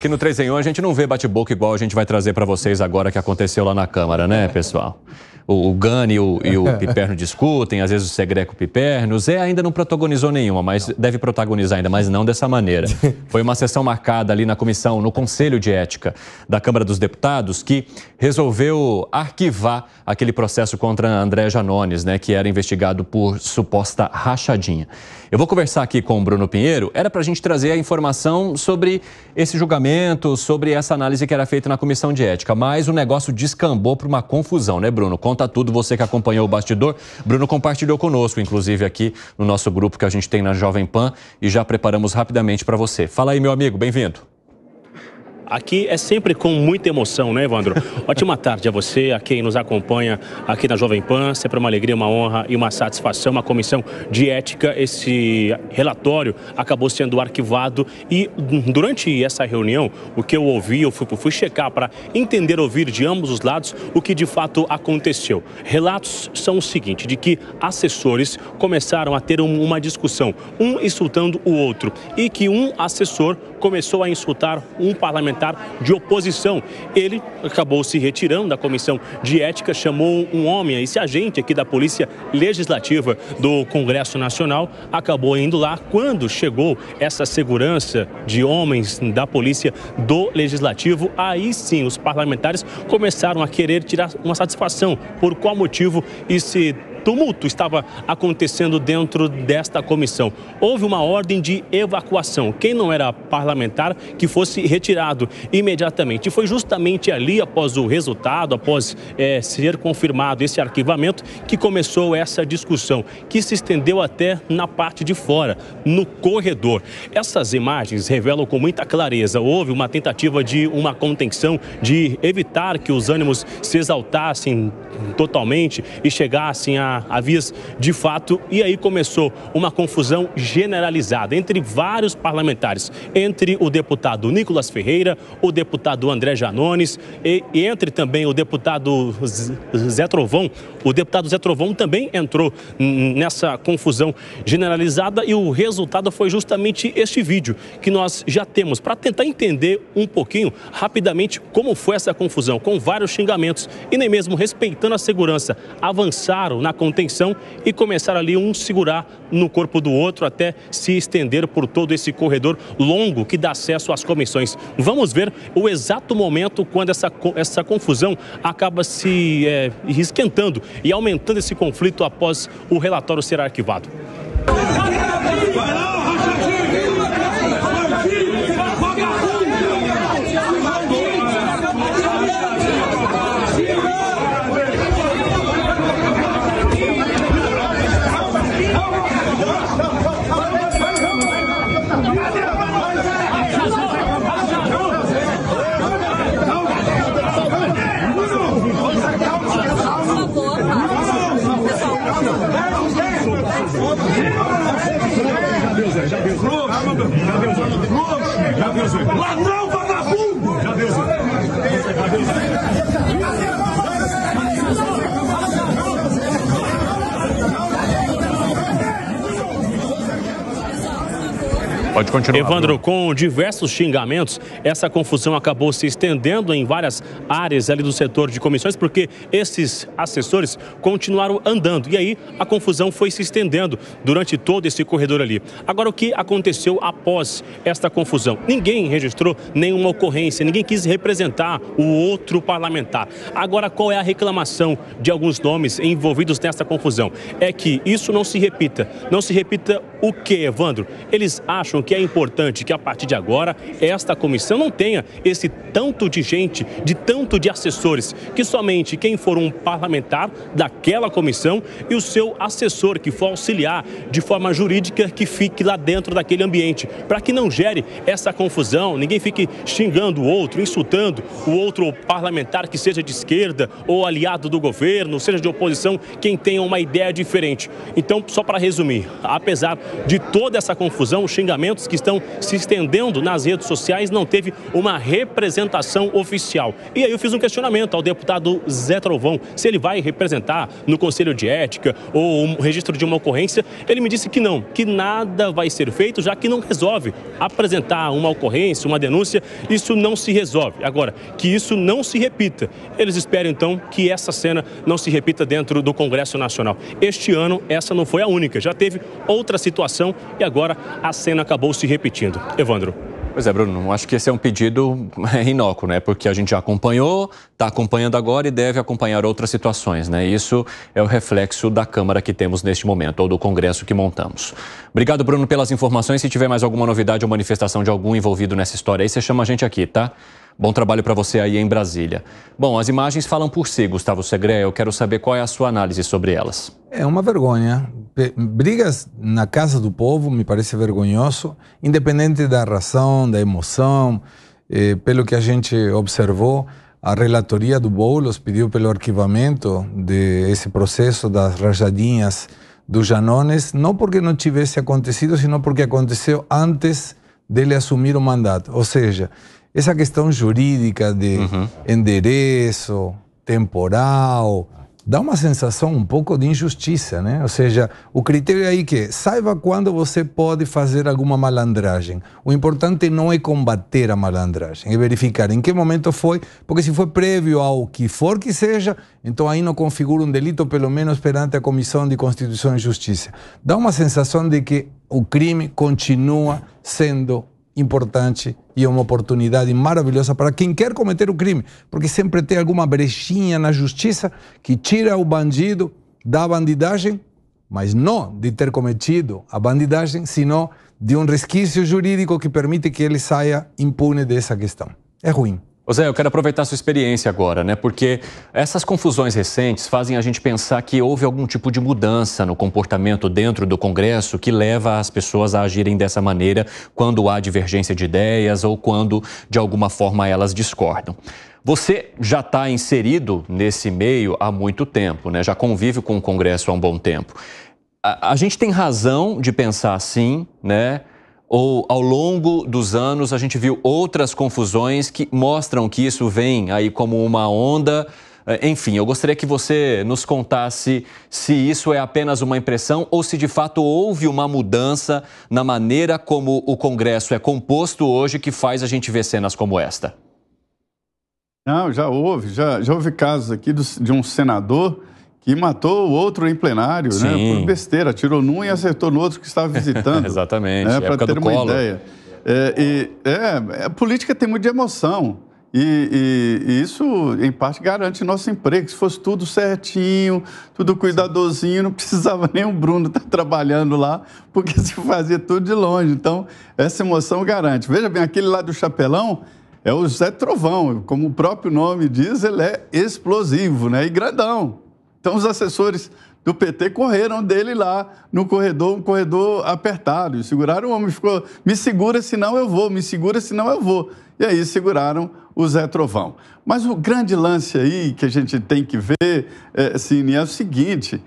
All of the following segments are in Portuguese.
Aqui no 3 em 1 a gente não vê bate-boca igual a gente vai trazer para vocês agora que aconteceu lá na Câmara, né, pessoal? O Gani e o Piperno discutem, às vezes o Segreco e o Piperno. O Zé ainda não protagonizou nenhuma, mas deve protagonizar ainda, mas não dessa maneira. Foi uma sessão marcada ali na comissão, no Conselho de Ética da Câmara dos Deputados, que resolveu arquivar aquele processo contra André Janones, né, que era investigado por suposta rachadinha. Eu vou conversar aqui com o Bruno Pinheiro, era para a gente trazer a informação sobre esse julgamento, sobre essa análise que era feita na Comissão de Ética, mas o negócio descambou para uma confusão, né, Bruno? Conta tudo, você que acompanhou o bastidor. Bruno compartilhou conosco, inclusive aqui no nosso grupo que a gente tem na Jovem Pan, e já preparamos rapidamente para você. Fala aí, meu amigo, bem-vindo. Aqui é sempre com muita emoção, né, Evandro? Ótima tarde a você, a quem nos acompanha aqui na Jovem Pan. Sempre uma alegria, uma honra e uma satisfação. Uma comissão de ética, esse relatório acabou sendo arquivado e durante essa reunião, o que eu ouvi, eu fui checar para entender, ouvir de ambos os lados o que de fato aconteceu. Relatos são o seguinte, de que assessores começaram a ter uma discussão, um insultando o outro, e que um assessor começou a insultar um parlamentar de oposição. Ele acabou se retirando da comissão de ética, chamou um homem, esse agente aqui da Polícia Legislativa do Congresso Nacional, acabou indo lá. Quando chegou essa segurança de homens da Polícia do Legislativo, aí sim os parlamentares começaram a querer tirar uma satisfação por qual motivo esse tumulto estava acontecendo dentro desta comissão. Houve uma ordem de evacuação. Quem não era parlamentar que fosse retirado imediatamente. E foi justamente ali, após o resultado, após ser confirmado esse arquivamento, que começou essa discussão, que se estendeu até na parte de fora, no corredor. Essas imagens revelam com muita clareza. Houve uma tentativa de uma contenção, de evitar que os ânimos se exaltassem totalmente e chegassem a vias de fato, e aí começou uma confusão generalizada entre vários parlamentares, entre o deputado Nicolas Ferreira, o deputado André Janones e entre também o deputado Zé Trovão. O deputado Zé Trovão também entrou nessa confusão generalizada e o resultado foi justamente este vídeo que nós já temos para tentar entender um pouquinho rapidamente como foi essa confusão, com vários xingamentos e nem mesmo respeitando a segurança. Avançaram na contenção e começaram ali um segurar no corpo do outro até se estender por todo esse corredor longo que dá acesso às comissões. Vamos ver o exato momento quando essa confusão acaba se esquentando e aumentando esse conflito após o relatório ser arquivado. Já deu, Zé. Ladrão, vagabundo! Já deu, Zé. Pode continuar, Evandro, com diversos xingamentos, essa confusão acabou se estendendo em várias áreas ali do setor de comissões, porque esses assessores continuaram andando. E aí a confusão foi se estendendo durante todo esse corredor ali. Agora, o que aconteceu após esta confusão? Ninguém registrou nenhuma ocorrência, ninguém quis representar o outro parlamentar. Agora, qual é a reclamação de alguns nomes envolvidos nessa confusão? É que isso não se repita. Não se repita o quê, Evandro? Eles acham que é importante que a partir de agora esta comissão não tenha esse tanto de gente, tanto de assessores, que somente quem for um parlamentar daquela comissão e o seu assessor que for auxiliar de forma jurídica que fique lá dentro daquele ambiente, para que não gere essa confusão, ninguém fique xingando o outro, insultando o outro parlamentar que seja de esquerda ou aliado do governo, seja de oposição, quem tenha uma ideia diferente. Então, só para resumir, apesar de toda essa confusão, o xingamento questionamentos que estão se estendendo nas redes sociais, não teve uma representação oficial. E aí eu fiz um questionamento ao deputado Zé Trovão, se ele vai representar no Conselho de Ética ou um registro de uma ocorrência. Ele me disse que não, que nada vai ser feito, já que não resolve apresentar uma ocorrência, uma denúncia, isso não se resolve. Agora, que isso não se repita. Eles esperam, então, que essa cena não se repita dentro do Congresso Nacional. Este ano, essa não foi a única. Já teve outra situação e agora a cena acabou se repetindo. Evandro. Pois é, Bruno, acho que esse é um pedido inócuo, né? Porque a gente já acompanhou, está acompanhando agora e deve acompanhar outras situações, né? Isso é o reflexo da Câmara que temos neste momento, ou do Congresso que montamos. Obrigado, Bruno, pelas informações. Se tiver mais alguma novidade ou manifestação de algum envolvido nessa história aí, você chama a gente aqui, tá? Bom trabalho para você aí em Brasília. Bom, as imagens falam por si, Gustavo Segré. Eu quero saber qual é a sua análise sobre elas. É uma vergonha. Brigas na casa do povo me parece vergonhoso, independente da razão, da emoção. Pelo que a gente observou, a relatoria do Boulos pediu pelo arquivamento desse processo das rajadinhas dos Janones, não porque não tivesse acontecido, sino porque aconteceu antes dele assumir o mandato. Ou seja, essa questão jurídica de endereço, temporal, dá uma sensação um pouco de injustiça, né? Ou seja, o critério aí que saiba quando você pode fazer alguma malandragem. O importante não é combater a malandragem, é verificar em que momento foi, porque se foi prévio ao que for que seja, então aí não configura um delito, pelo menos perante a Comissão de Constituição e Justiça. Dá uma sensação de que o crime continua sendo importante e é uma oportunidade maravilhosa para quem quer cometer o crime, porque sempre tem alguma brechinha na justiça que tira o bandido da bandidagem, mas não de ter cometido a bandidagem, sino de um resquício jurídico que permite que ele saia impune dessa questão. É ruim. Ô Zé, eu quero aproveitar a sua experiência agora, né? Porque essas confusões recentes fazem a gente pensar que houve algum tipo de mudança no comportamento dentro do Congresso que leva as pessoas a agirem dessa maneira quando há divergência de ideias ou quando, de alguma forma, elas discordam. Você já está inserido nesse meio há muito tempo, né? Já convive com o Congresso há um bom tempo. A gente tem razão de pensar assim, né? Ou ao longo dos anos a gente viu outras confusões que mostram que isso vem aí como uma onda. Enfim, eu gostaria que você nos contasse se isso é apenas uma impressão ou se de fato houve uma mudança na maneira como o Congresso é composto hoje que faz a gente ver cenas como esta. Não, já houve casos aqui de um senador que matou o outro em plenário, né, por besteira, atirou num e acertou no outro que estava visitando. Exatamente, né, para ter uma ideia. A política tem muito de emoção e isso, em parte, garante nosso emprego. Se fosse tudo certinho, tudo cuidadosinho, não precisava nem o Bruno estar trabalhando lá, porque se fazia tudo de longe. Então, essa emoção garante. Veja bem, aquele lá do chapelão é o Zé Trovão. Como o próprio nome diz, ele é explosivo, né, e grandão. Então, os assessores do PT correram dele lá no corredor, um corredor apertado. E seguraram o homem, ficou, me segura senão eu vou, me segura senão eu vou. E aí seguraram o Zé Trovão. Mas o grande lance aí que a gente tem que ver, Cine, é o seguinte,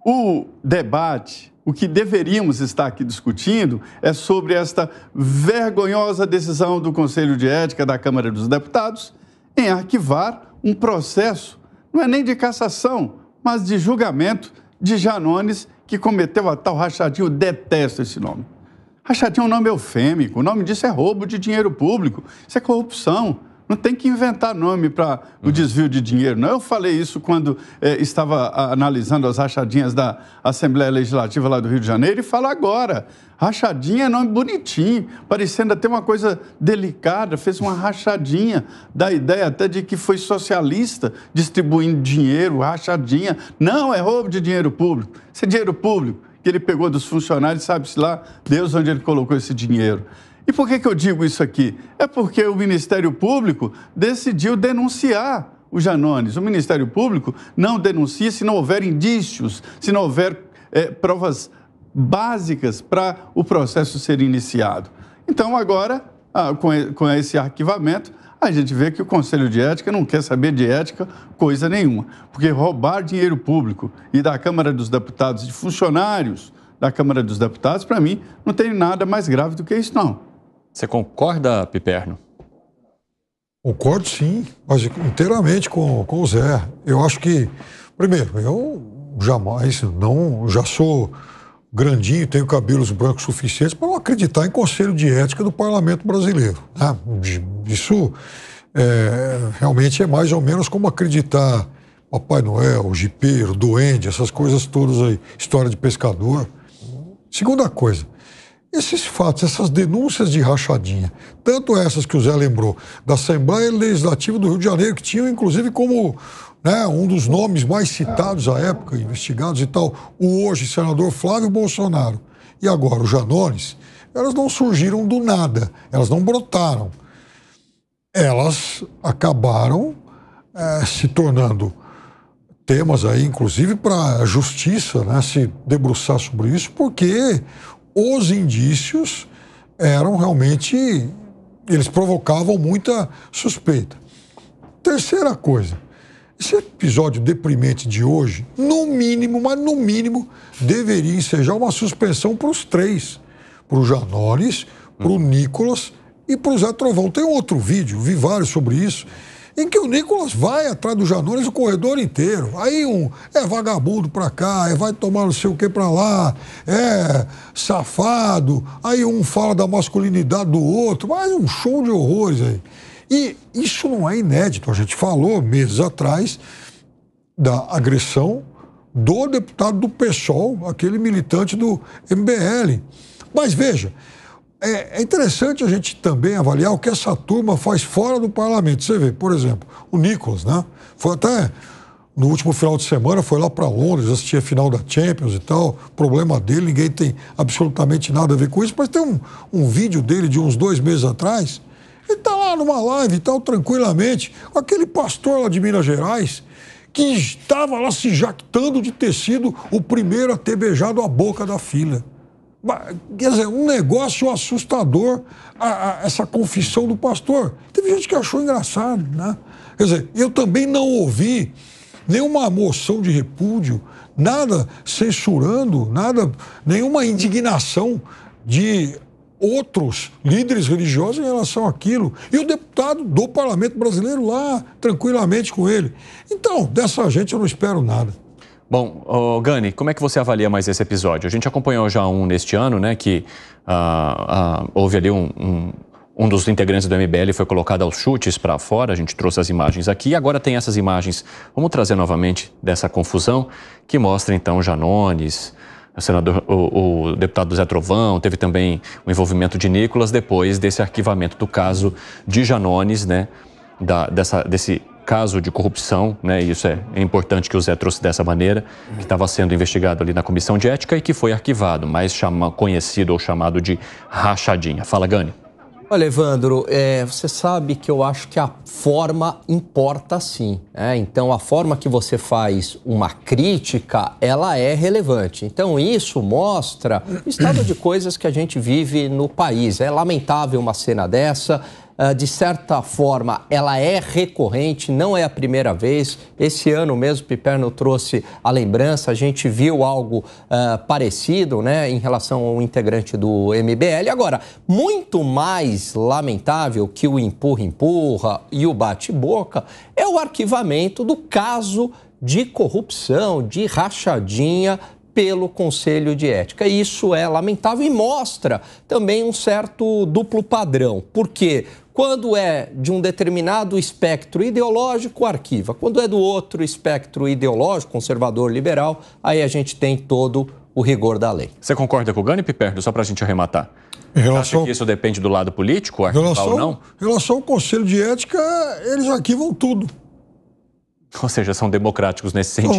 o debate, o que deveríamos estar aqui discutindo é sobre esta vergonhosa decisão do Conselho de Ética da Câmara dos Deputados em arquivar um processo, não é nem de cassação, mas de julgamento de Janones, que cometeu a tal rachadinha. Eu detesto esse nome. Rachadinha é um nome eufêmico, o nome disso é roubo de dinheiro público, isso é corrupção. Não tem que inventar nome para o desvio de dinheiro, não. Eu falei isso quando estava analisando as rachadinhas da Assembleia Legislativa lá do Rio de Janeiro e falo agora. Rachadinha é nome bonitinho, parecendo até uma coisa delicada, fez uma rachadinha, dá ideia até de que foi socialista distribuindo dinheiro, rachadinha. Não, é roubo de dinheiro público. Esse dinheiro público que ele pegou dos funcionários, sabe-se lá, Deus onde ele colocou esse dinheiro. E por que eu digo isso aqui? É porque o Ministério Público decidiu denunciar o Janones. O Ministério Público não denuncia se não houver indícios, se não houver provas básicas para o processo ser iniciado. Então, agora, com esse arquivamento, a gente vê que o Conselho de Ética não quer saber de ética coisa nenhuma. Porque roubar dinheiro público e da Câmara dos Deputados, de funcionários da Câmara dos Deputados, para mim, não tem nada mais grave do que isso, não. Você concorda, Piperno? Concordo, sim, mas inteiramente com o Zé. Eu acho que, primeiro, eu jamais, já sou grandinho, tenho cabelos brancos suficientes para não acreditar em conselho de ética do Parlamento brasileiro. Né? Isso realmente é mais ou menos como acreditar Papai Noel, jipeiro, duende, essas coisas todas aí, história de pescador. Segunda coisa, esses fatos, essas denúncias de rachadinha, tanto essas que o Zé lembrou, da Assembleia Legislativa do Rio de Janeiro, que tinham inclusive como um dos nomes mais citados à época, investigados e tal, o hoje senador Flávio Bolsonaro, e agora o Janones, elas não surgiram do nada, elas não brotaram. Elas acabaram se tornando temas aí, inclusive para a justiça, né, se debruçar sobre isso, porque os indícios eram realmente, eles provocavam muita suspeita. Terceira coisa, esse episódio deprimente de hoje, no mínimo, mas no mínimo, deveria ensejar uma suspensão para os três, para o Janones, para o Nicolas e para o Zé Trovão. Tem um outro vídeo, vi vários sobre isso, em que o Nicolas vai atrás do Janones o corredor inteiro. Aí é vagabundo pra cá, vai tomar não sei o que pra lá, safado. Aí um fala da masculinidade do outro, mas um show de horrores aí. E isso não é inédito. A gente falou meses atrás da agressão do deputado do PSOL, aquele militante do MBL. Mas veja, é interessante a gente também avaliar o que essa turma faz fora do parlamento. Você vê, por exemplo, o Nicolas, né? Foi até no último final de semana, foi lá para Londres, assistir a final da Champions e tal. Problema dele, ninguém tem absolutamente nada a ver com isso, mas tem um vídeo dele de uns 2 meses atrás. Ele tá lá numa live e tal, tranquilamente, com aquele pastor lá de Minas Gerais, que estava lá se jactando de ter sido o primeiro a ter beijado a boca da filha. Quer dizer, um negócio assustador, essa confissão do pastor. Teve gente que achou engraçado, né? Quer dizer, eu também não ouvi nenhuma moção de repúdio, nada censurando, nenhuma indignação de outros líderes religiosos em relação àquilo. E o deputado do Parlamento Brasileiro lá, tranquilamente com ele. Então, dessa gente eu não espero nada. Bom, Gani, como é que você avalia mais esse episódio? A gente acompanhou já neste ano, né, que houve ali um dos integrantes do MBL foi colocado aos chutes para fora, a gente trouxe as imagens aqui, e agora tem essas imagens, vamos trazer novamente dessa confusão, que mostra então Janones, o deputado Zé Trovão, teve também o envolvimento de Nicolas depois desse arquivamento do caso de Janones, né, desse caso de corrupção, né? Isso é importante que o Zé trouxe dessa maneira, que estava sendo investigado ali na Comissão de Ética e que foi arquivado, mais conhecido ou chamado de rachadinha. Fala, Gani. Olha, Evandro, você sabe que eu acho que a forma importa sim. Então, a forma que você faz uma crítica, ela é relevante. Então, isso mostra o estado de coisas que a gente vive no país. É lamentável uma cena dessa. De certa forma, ela é recorrente, não é a primeira vez. Esse ano mesmo, Piperno trouxe a lembrança, a gente viu algo parecido, né, em relação ao integrante do MBL. Agora, muito mais lamentável que o empurra-empurra e o bate-boca é o arquivamento do caso de corrupção, de rachadinha pelo Conselho de Ética. Isso é lamentável e mostra também um certo duplo padrão. Por quê? Quando é de um determinado espectro ideológico, arquiva. Quando é do outro espectro ideológico, conservador, liberal, aí a gente tem todo o rigor da lei. Você concorda com o Gani, Piperno? Só para a gente arrematar. Acha que isso depende do lado político, arquivar ou não? Em relação ao Conselho de Ética, eles arquivam tudo. Ou seja, são democráticos nesse sentido.